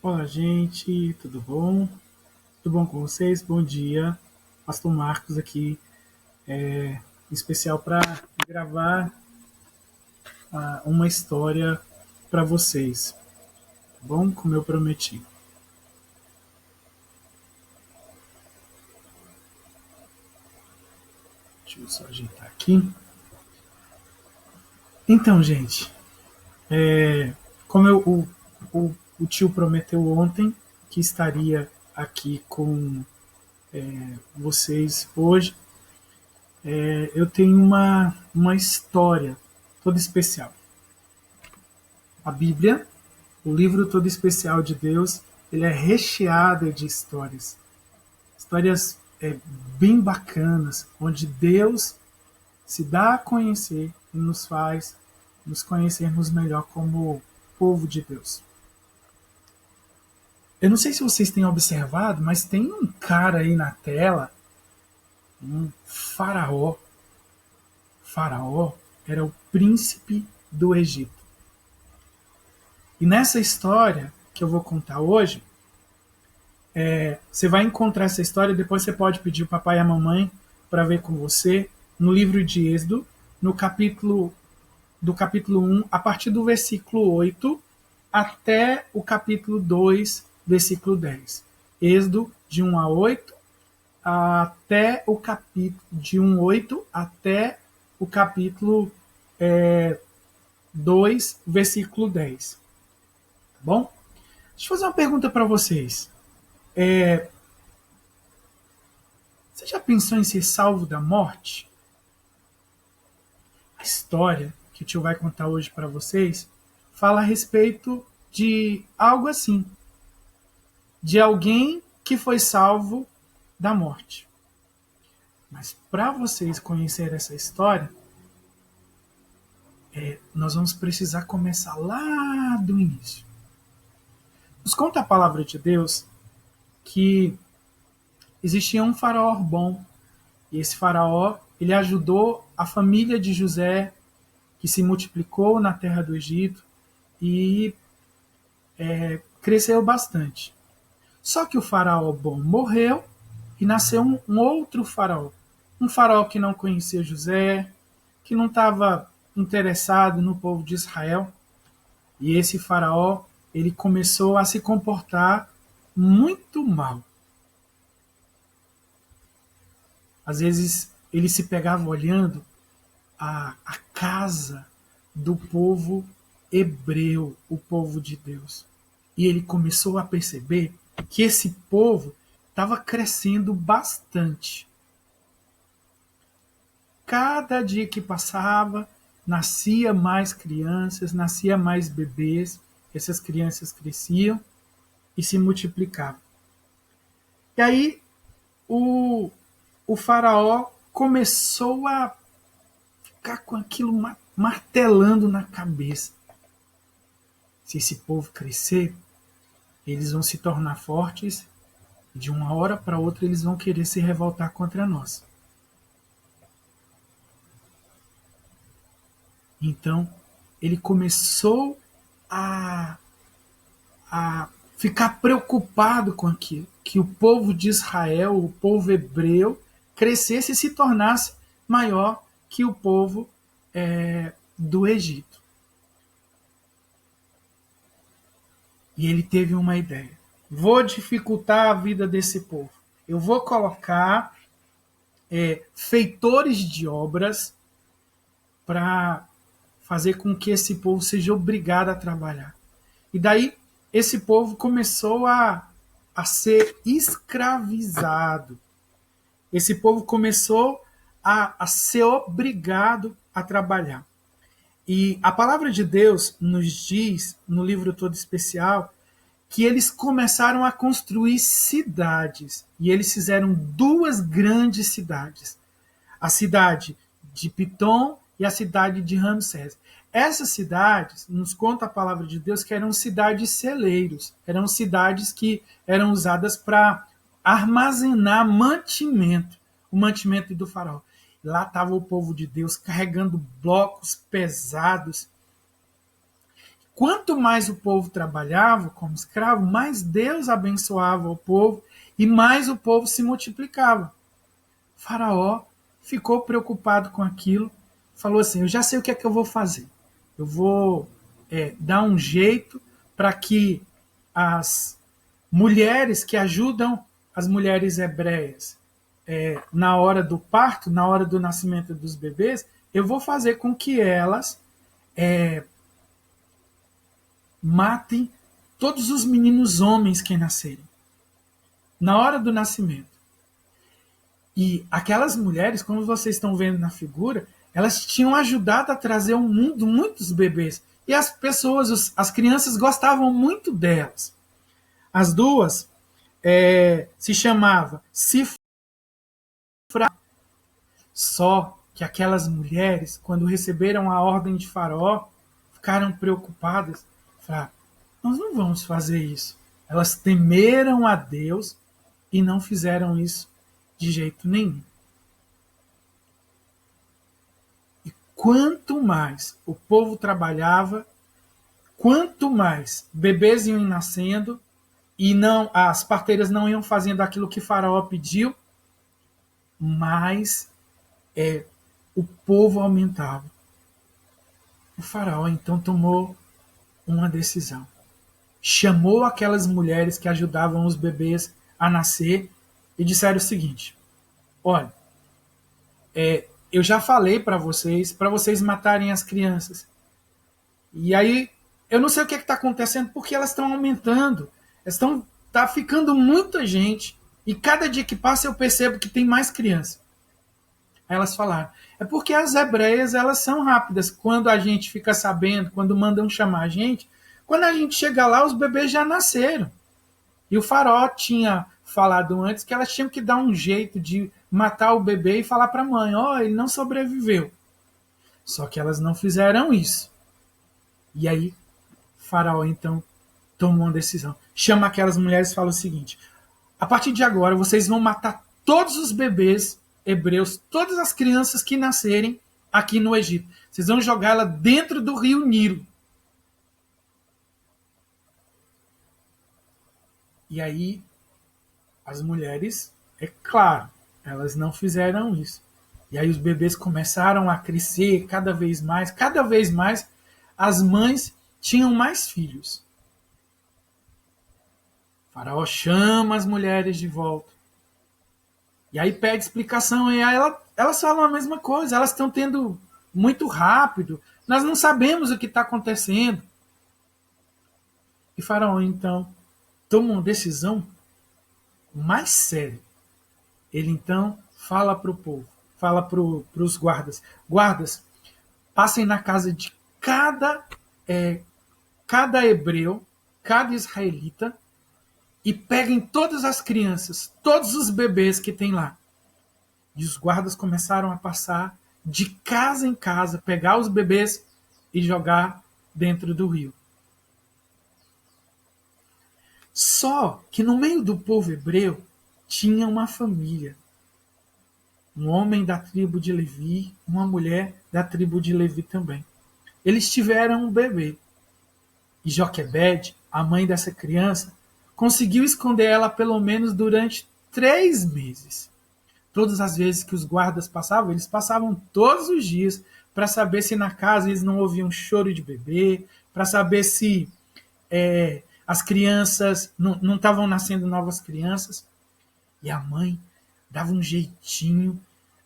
Olá, gente, tudo bom? Tudo bom com vocês? Bom dia. Pastor Marcos aqui, em especial para gravar uma história para vocês, tá bom? Como eu prometi. Deixa eu só ajeitar aqui. Então, gente, como o tio prometeu ontem que estaria aqui com vocês hoje, eu tenho uma história toda especial. A Bíblia, o livro todo especial de Deus, ele é recheado de histórias. Histórias bem bacanas, onde Deus se dá a conhecer e nos faz nos conhecermos melhor como povo de Deus. Eu não sei se vocês têm observado, mas tem um cara aí na tela, um faraó. Faraó era o príncipe do Egito. E nessa história que eu vou contar hoje, você vai encontrar essa história, depois você pode pedir o papai e a mamãe para ver com você, no livro de Êxodo, no capítulo do capítulo 1, a partir do versículo 8 até o capítulo 2, versículo 10. Êxodo de 1 a 8 até o capítulo de 1 a 8 até o capítulo 2, versículo 10. Tá bom? Deixa eu fazer uma pergunta para vocês. Você já pensou em ser salvo da morte? A história que o tio vai contar hoje para vocês fala a respeito de algo assim, de alguém que foi salvo da morte. Mas para vocês conhecerem essa história, nós vamos precisar começar lá do início. Nos conta a palavra de Deus que existia um faraó bom, e esse faraó ele ajudou a família de José, que se multiplicou na terra do Egito e cresceu bastante. Só que o faraó bom morreu e nasceu um outro faraó. Um faraó que não conhecia José, que não estava interessado no povo de Israel. E esse faraó, ele começou a se comportar muito mal. Às vezes ele se pegava olhando a casa do povo hebreu, o povo de Deus. E ele começou a perceber que esse povo estava crescendo bastante. Cada dia que passava, nascia mais crianças, nascia mais bebês, essas crianças cresciam e se multiplicavam. E aí o, o faraó começou a ficar com aquilo martelando na cabeça. Se esse povo crescer, eles vão se tornar fortes e de uma hora para outra eles vão querer se revoltar contra nós. Então, ele começou a, a ficar preocupado com aquilo, que o povo de Israel, o povo hebreu, crescesse e se tornasse maior que o povo do Egito. E ele teve uma ideia. Vou dificultar a vida desse povo. Eu vou colocar feitores de obras para fazer com que esse povo seja obrigado a trabalhar. E daí esse povo começou a ser escravizado. Esse povo começou a ser obrigado a trabalhar. E a palavra de Deus nos diz, no livro todo especial, que eles começaram a construir cidades. E eles fizeram duas grandes cidades. A cidade de Pitom e a cidade de Ramsés. Essas cidades, nos conta a palavra de Deus, que eram cidades celeiros, eram cidades que eram usadas para armazenar mantimento, o mantimento do faraó. Lá estava o povo de Deus carregando blocos pesados. quanto mais o povo trabalhava como escravo, mais Deus abençoava o povo e mais o povo se multiplicava. Faraó ficou preocupado com aquilo, falou assim: eu já sei o que é que eu vou fazer. Eu vou dar um jeito para que as mulheres que ajudam as mulheres hebreias na hora do parto, na hora do nascimento dos bebês, eu vou fazer com que elas matem todos os meninos homens que nascerem na hora do nascimento. E aquelas mulheres, como vocês estão vendo na figura, elas tinham ajudado a trazer ao mundo muitos bebês. E as pessoas, as crianças gostavam muito delas. As duas se chamavam Sifra. Só que aquelas mulheres, quando receberam a ordem de Faraó, ficaram preocupadas. Falaram: nós não vamos fazer isso. Elas temeram a Deus e não fizeram isso de jeito nenhum. E quanto mais o povo trabalhava, quanto mais bebês iam nascendo e não as parteiras não iam fazendo aquilo que Faraó pediu, mais o povo aumentava. O Faraó então tomou uma decisão. Chamou aquelas mulheres que ajudavam os bebês a nascer e disseram o seguinte: olha, eu já falei para vocês matarem as crianças. E aí, eu não sei o que está acontecendo, porque elas estão aumentando. Tá ficando muita gente. E cada dia que passa eu percebo que tem mais crianças. Aí elas falaram: é porque as hebreias, elas são rápidas. Quando a gente fica sabendo, quando mandam chamar a gente, quando a gente chega lá, os bebês já nasceram. E o Faraó tinha falado antes que elas tinham que dar um jeito de matar o bebê e falar para a mãe: ele não sobreviveu. Só que elas não fizeram isso. E aí, Faraó então tomou uma decisão. Chama aquelas mulheres e fala o seguinte: a partir de agora vocês vão matar todos os bebês hebreus, todas as crianças que nascerem aqui no Egito. Vocês vão jogá-la dentro do rio Nilo. E aí, as mulheres, é claro, elas não fizeram isso. E aí os bebês começaram a crescer cada vez mais, as mães tinham mais filhos. O Faraó chama as mulheres de volta. E aí pede explicação, e aí elas falam a mesma coisa, elas estão tendo muito rápido, nós não sabemos o que está acontecendo. E Faraó, então, toma uma decisão mais séria. Ele, então, fala para o povo, fala para os guardas: guardas, passem na casa de cada hebreu, cada israelita, e peguem todas as crianças, todos os bebês que tem lá. E os guardas começaram a passar de casa em casa, pegar os bebês e jogar dentro do rio. Só que no meio do povo hebreu tinha uma família. Um homem da tribo de Levi, uma mulher da tribo de Levi também. Eles tiveram um bebê. E Joquebede, a mãe dessa criança, conseguiu esconder ela pelo menos durante 3 meses. Todas as vezes que os guardas passavam, eles passavam todos os dias para saber se na casa eles não ouviam choro de bebê, para saber se as crianças não estavam nascendo novas crianças. E a mãe dava um jeitinho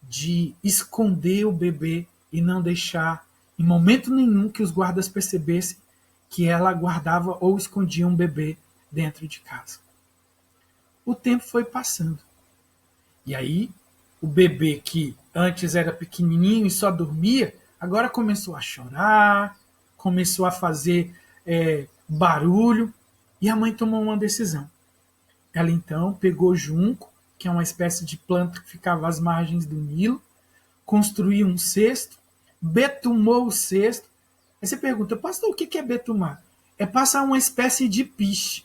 de esconder o bebê e não deixar, em momento nenhum, que os guardas percebessem que ela guardava ou escondia um bebê dentro de casa. O tempo foi passando. E aí, o bebê que antes era pequenininho e só dormia, agora começou a chorar, começou a fazer barulho, e a mãe tomou uma decisão. Ela então pegou junco, que é uma espécie de planta que ficava às margens do Nilo, construiu um cesto, betumou o cesto. Aí você pergunta: pastor, o que é betumar? É passar uma espécie de piche.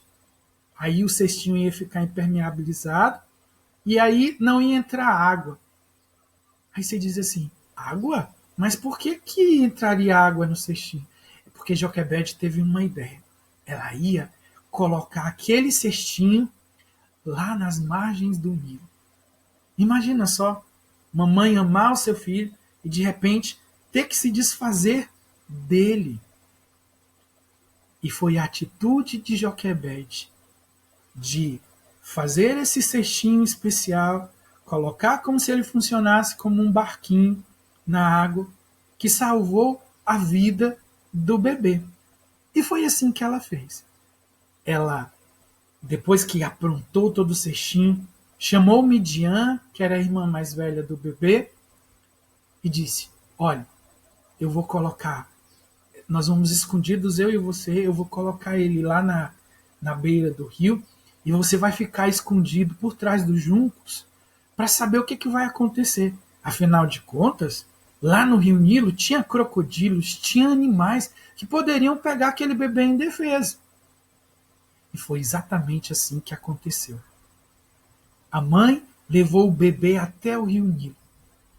Aí o cestinho ia ficar impermeabilizado e aí não ia entrar água. Aí você diz assim: água? Mas por que entraria água no cestinho? É Porque Joquebede teve uma ideia. Ela ia colocar aquele cestinho lá nas margens do Nilo. Imagina só, uma mãe amar o seu filho e de repente ter que se desfazer dele. E foi a atitude de Joquebede de fazer esse cestinho especial, colocar como se ele funcionasse como um barquinho na água, que salvou a vida do bebê. E foi assim que ela fez. Ela, depois que aprontou todo o cestinho, chamou Midian, que era a irmã mais velha do bebê, e disse: olha, eu vou colocar, nós vamos escondidos, eu e você, eu vou colocar ele lá na beira do rio, e você vai ficar escondido por trás dos juncos para saber o que vai acontecer. Afinal de contas, lá no Rio Nilo tinha crocodilos, tinha animais que poderiam pegar aquele bebê indefeso. E foi exatamente assim que aconteceu. A mãe levou o bebê até o Rio Nilo.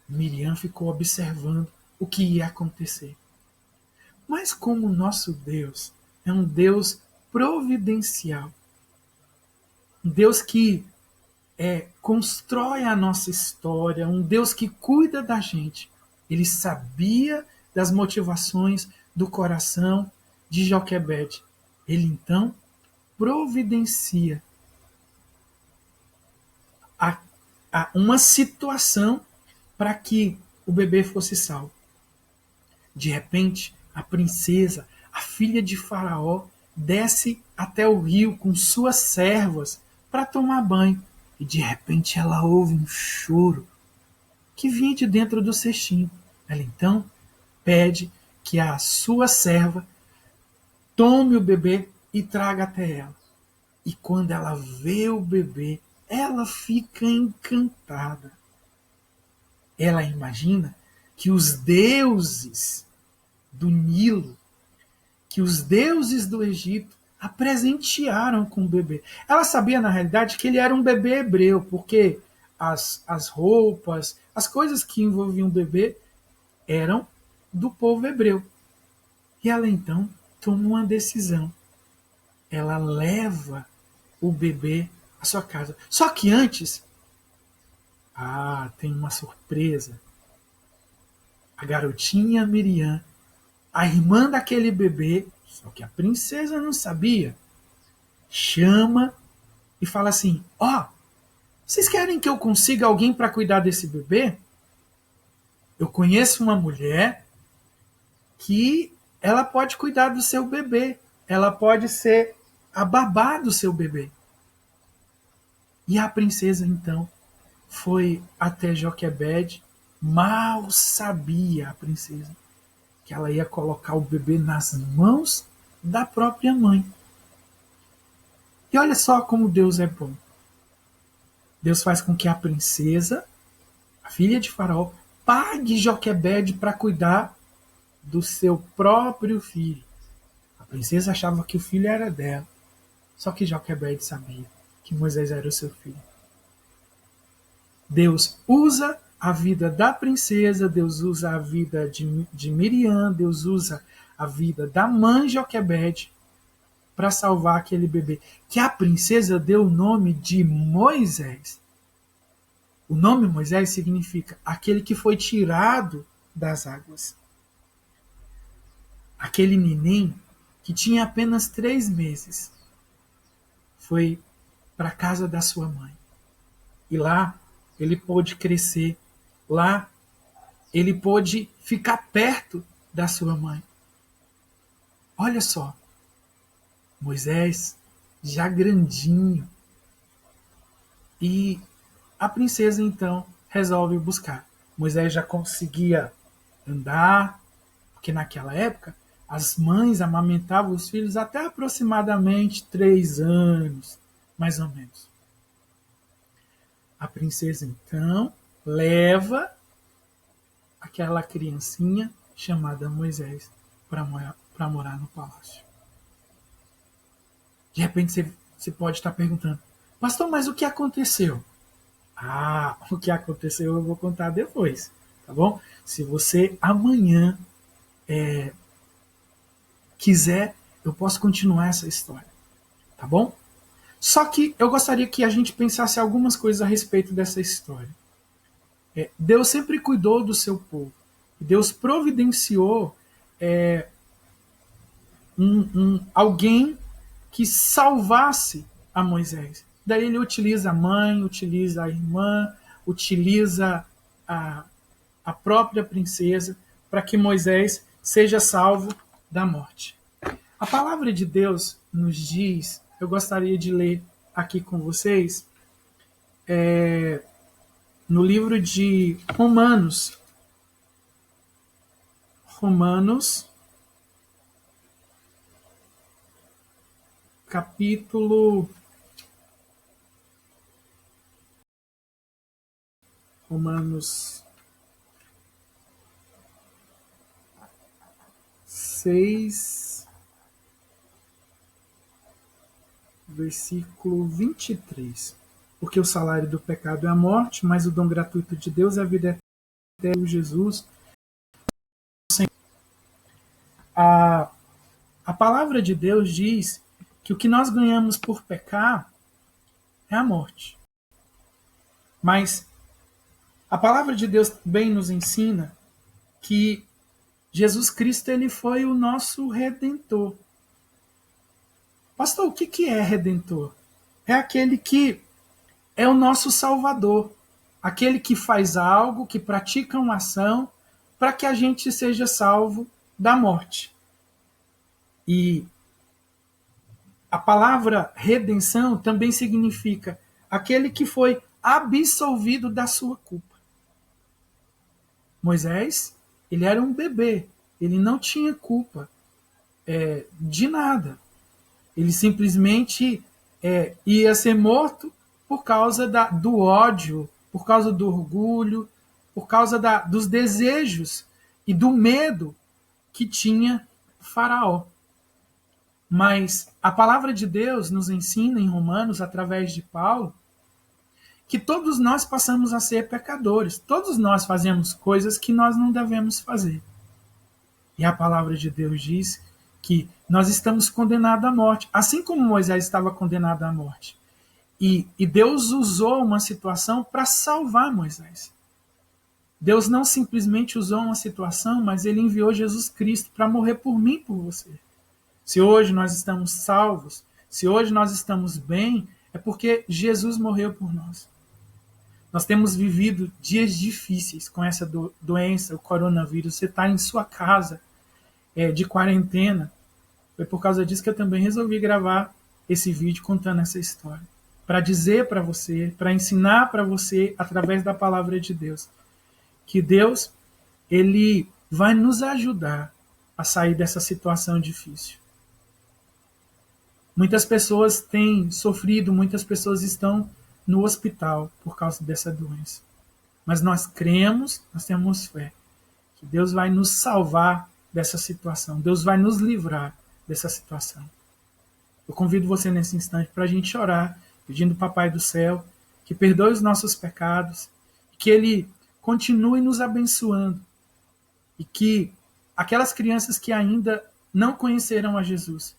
Miriam ficou observando o que ia acontecer. Mas como o nosso Deus é um Deus providencial, um Deus que constrói a nossa história, um Deus que cuida da gente, ele sabia das motivações do coração de Joquebede. Ele então providencia uma situação para que o bebê fosse salvo. De repente, a princesa, a filha de Faraó, desce até o rio com suas servas para tomar banho. E de repente ela ouve um choro que vinha de dentro do cestinho. Ela então pede que a sua serva tome o bebê e traga até ela. E quando ela vê o bebê, ela fica encantada. Ela imagina que os deuses do Nilo, que os deuses do Egito a presentearam com o bebê. Ela sabia, na realidade, que ele era um bebê hebreu, porque as roupas, as coisas que envolviam o bebê eram do povo hebreu. E ela então toma uma decisão. Ela leva o bebê à sua casa. Só que antes, tem uma surpresa. A garotinha Miriam, a irmã daquele bebê, só que a princesa não sabia, chama e fala assim: vocês querem que eu consiga alguém para cuidar desse bebê? Eu conheço uma mulher que ela pode cuidar do seu bebê, ela pode ser a babá do seu bebê. E a princesa então foi até Joquebede. Mal sabia a princesa que ela ia colocar o bebê nas mãos da própria mãe. E olha só como Deus é bom. Deus faz com que a princesa, a filha de Faraó, pague Joquebede para cuidar do seu próprio filho. A princesa achava que o filho era dela, só que Joquebede sabia que Moisés era o seu filho. Deus usa a vida da princesa, Deus usa a vida de Miriam, Deus usa a vida da mãe Joquebede para salvar aquele bebê, que a princesa deu o nome de Moisés. O nome Moisés significa aquele que foi tirado das águas. Aquele neném que tinha apenas 3 meses foi para a casa da sua mãe. E lá ele pôde crescer. Lá ele pôde ficar perto da sua mãe. Olha só, Moisés já grandinho. E a princesa então resolve buscar. Moisés já conseguia andar, porque naquela época as mães amamentavam os filhos até aproximadamente 3 anos, mais ou menos. A princesa então leva aquela criancinha chamada Moisés para morar no palácio. De repente você pode estar perguntando: pastor, mas o que aconteceu? O que aconteceu eu vou contar depois, tá bom? Se você amanhã quiser, eu posso continuar essa história. Tá bom? Só que eu gostaria que a gente pensasse algumas coisas a respeito dessa história. Deus sempre cuidou do seu povo. Deus providenciou alguém que salvasse a Moisés. Daí ele utiliza a mãe, utiliza a irmã, utiliza a própria princesa para que Moisés seja salvo da morte. A palavra de Deus nos diz, eu gostaria de ler aqui com vocês, no livro de Romanos, capítulo Romanos 6, versículo 23. Porque o salário do pecado é a morte, mas o dom gratuito de Deus é a vida eterna, Jesus. A palavra de Deus diz que o que nós ganhamos por pecar é a morte. Mas a palavra de Deus também nos ensina que Jesus Cristo ele foi o nosso Redentor. Pastor, o que é Redentor? É aquele que é o nosso Salvador. Aquele que faz algo, que pratica uma ação para que a gente seja salvo da morte. E a palavra redenção também significa aquele que foi absolvido da sua culpa. Moisés, ele era um bebê, ele não tinha culpa de nada. Ele simplesmente ia ser morto por causa do ódio, por causa do orgulho, por causa dos desejos e do medo que tinha Faraó. Mas a palavra de Deus nos ensina em Romanos, através de Paulo, que todos nós passamos a ser pecadores. Todos nós fazemos coisas que nós não devemos fazer. E a palavra de Deus diz que nós estamos condenados à morte, assim como Moisés estava condenado à morte. E Deus usou uma situação para salvar Moisés. Deus não simplesmente usou uma situação, mas ele enviou Jesus Cristo para morrer por mim e por você. Se hoje nós estamos salvos, se hoje nós estamos bem, é porque Jesus morreu por nós. Nós temos vivido dias difíceis com essa doença, o coronavírus. Você está em sua casa de quarentena. Foi por causa disso que eu também resolvi gravar esse vídeo contando essa história. Para dizer para você, para ensinar para você, através da palavra de Deus, que Deus, ele vai nos ajudar a sair dessa situação difícil. Muitas pessoas têm sofrido, muitas pessoas estão no hospital por causa dessa doença. Mas nós cremos, nós temos fé, que Deus vai nos salvar dessa situação. Deus vai nos livrar dessa situação. Eu convido você nesse instante para a gente orar, pedindo ao Papai do Céu que perdoe os nossos pecados, que Ele continue nos abençoando e que aquelas crianças que ainda não conheceram a Jesus,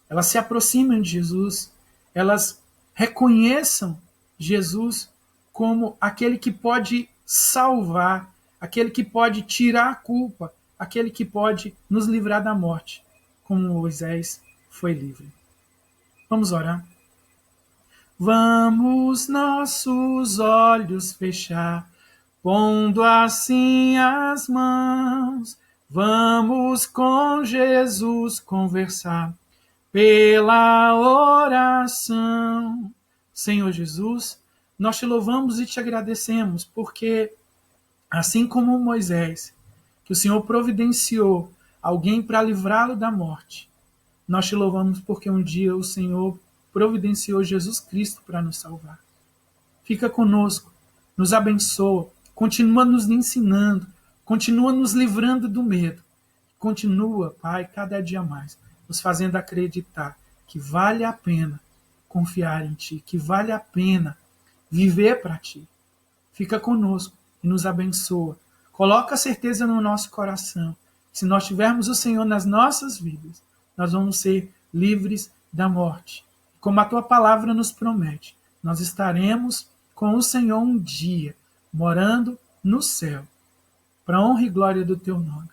elas se aproximem de Jesus, elas reconheçam Jesus como aquele que pode salvar, aquele que pode tirar a culpa, aquele que pode nos livrar da morte, como Moisés foi livre. Vamos orar? Vamos nossos olhos fechar, pondo assim as mãos, vamos com Jesus conversar pela oração. Senhor Jesus, nós te louvamos e te agradecemos, porque assim como Moisés, que o Senhor providenciou alguém para livrá-lo da morte, nós te louvamos porque um dia o Senhor providenciou Jesus Cristo para nos salvar. Fica conosco, nos abençoa, continua nos ensinando, continua nos livrando do medo. Continua, Pai, cada dia mais, nos fazendo acreditar que vale a pena confiar em Ti, que vale a pena viver para Ti. Fica conosco e nos abençoa. Coloca a certeza no nosso coração Se nós tivermos o Senhor nas nossas vidas, nós vamos ser livres da morte. Como a tua palavra nos promete, nós estaremos com o Senhor um dia, morando no céu, para a honra e glória do teu nome.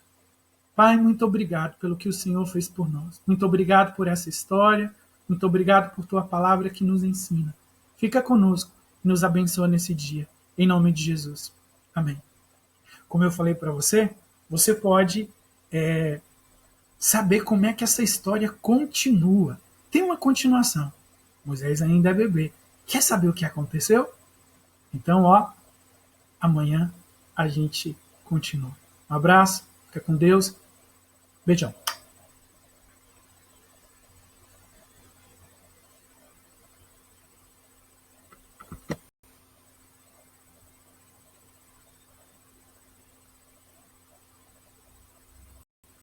Pai, muito obrigado pelo que o Senhor fez por nós. Muito obrigado por essa história. Muito obrigado por tua palavra que nos ensina. Fica conosco e nos abençoa nesse dia. Em nome de Jesus. Amém. Como eu falei para você, você pode saber como é que essa história continua. Tem uma continuação. Moisés ainda é bebê. Quer saber o que aconteceu? Então, amanhã a gente continua. Um abraço, fica com Deus. Beijão.